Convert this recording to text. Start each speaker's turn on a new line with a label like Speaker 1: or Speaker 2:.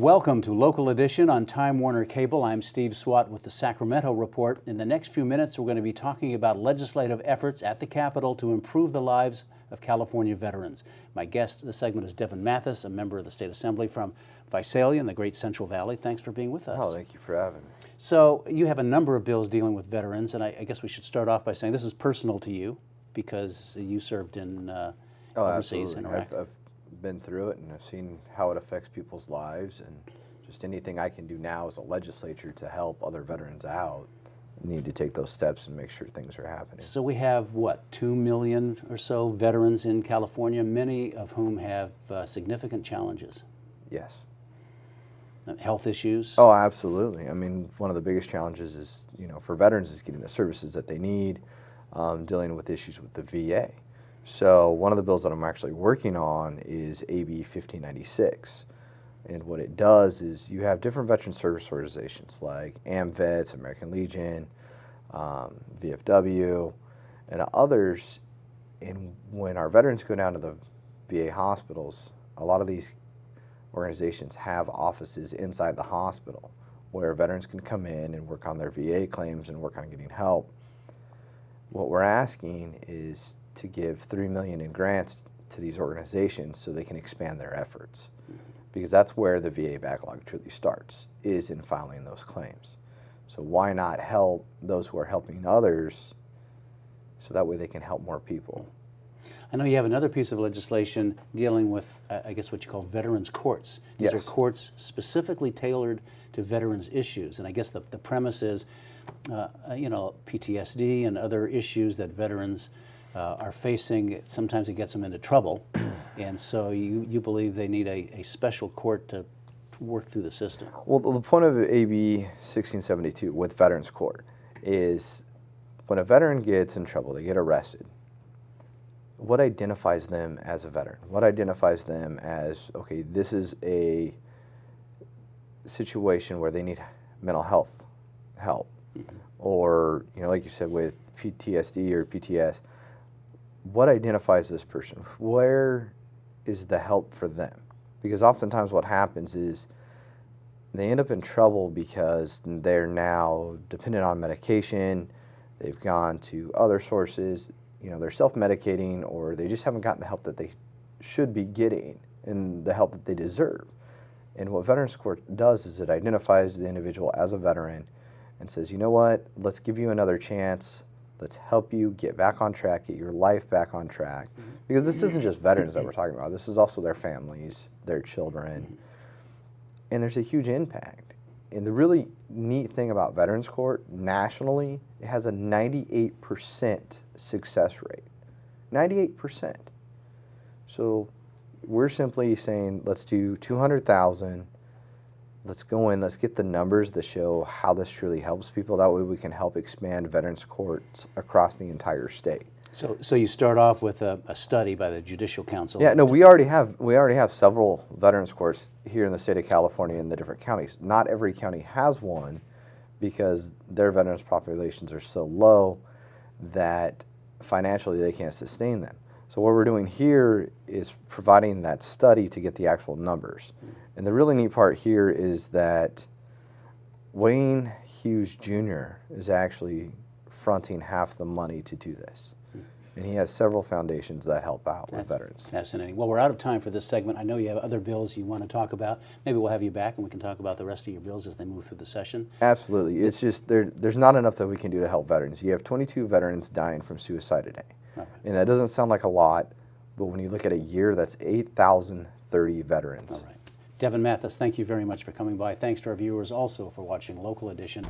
Speaker 1: Welcome to Local Edition on Time Warner Cable. I'm Steve Swatt with the Sacramento Report. In the next few minutes, we're going to be talking about legislative efforts at the Capitol to improve the lives of California veterans. My guest this segment is Devon Mathis, a member of the State Assembly from Visalia in the Great Central Valley. Thanks for being with us.
Speaker 2: Oh, thank you for having me.
Speaker 1: So you have a number of bills dealing with veterans, and I guess we should start off by saying this is personal to you because you served in overseas in Iraq.
Speaker 2: I've been through it, and I've seen how it affects people's lives, and just anything I can do now as a legislature to help other veterans out, I need to take those steps and make sure things are happening.
Speaker 1: So we have, what, 2 million or so veterans in California, many of whom have significant challenges.
Speaker 2: Yes.
Speaker 1: Health issues?
Speaker 2: Oh, absolutely. I mean, one of the biggest challenges is, for veterans is getting the services that they need, dealing with issues with the VA. So one of the bills that I'm actually working on is AB 1596. And what it does is you have different veteran service organizations like AMVETS, American Legion, VFW, and others. And when our veterans go down to the VA hospitals, a lot of these organizations have offices inside the hospital where veterans can come in and work on their VA claims and work on getting help. What we're asking is to give $3 million in grants to these organizations so they can expand their efforts. Because that's where the VA backlog truly starts, is in filing those claims. So why not help those who are helping others so that way they can help more people?
Speaker 1: I know you have another piece of legislation dealing with, I guess, what you call veterans courts. These
Speaker 2: Yes.
Speaker 1: are courts specifically tailored to veterans issues. And I guess the premise is, PTSD and other issues that veterans are facing. Sometimes it gets them into trouble. And so you believe they need a special court to work through the system.
Speaker 2: Well, the point of AB 1672 with Veterans Court is when a veteran gets in trouble, they get arrested, what identifies them as a veteran? What identifies them as, okay, this is a situation where they need mental health help? Mm-hmm. Or, like you said, with PTSD or PTS, what identifies this person? Where is the help for them? Because oftentimes what happens is they end up in trouble because they're now dependent on medication, they've gone to other sources, they're self-medicating, or they just haven't gotten the help that they should be getting and the help that they deserve. And what Veterans Court does is it identifies the individual as a veteran and says, you know what, let's give you another chance. Let's help you get back on track, get your life back on track. Because this isn't just veterans that we're talking about. This is also their families, their children. And there's a huge impact. And the really neat thing about Veterans Court nationally, it has a 98% success rate. 98%. So we're simply saying, let's do 200,000. Let's go in, let's get the numbers that show how this truly helps people. That way we can help expand veterans courts across the entire state.
Speaker 1: So you start off with a study by the Judicial Council.
Speaker 2: Yeah, no, we already have several veterans courts here in the state of California in the different counties. Not every county has one because their veterans populations are so low that financially they can't sustain them. So what we're doing here is providing that study to get the actual numbers. And the really neat part here is that Wayne Hughes Jr. is actually fronting half the money to do this. And he has several foundations that help out with veterans.
Speaker 1: Fascinating. Well, we're out of time for this segment. I know you have other bills you want to talk about. Maybe we'll have you back and we can talk about the rest of your bills as they move through the session.
Speaker 2: Absolutely. It's just there's not enough that we can do to help veterans. You have 22 veterans dying from suicide a day. Okay. And that doesn't sound like a lot, but when you look at a year, that's 8,030 veterans.
Speaker 1: All right. Devon Mathis, thank you very much for coming by. Thanks to our viewers also for watching Local Edition.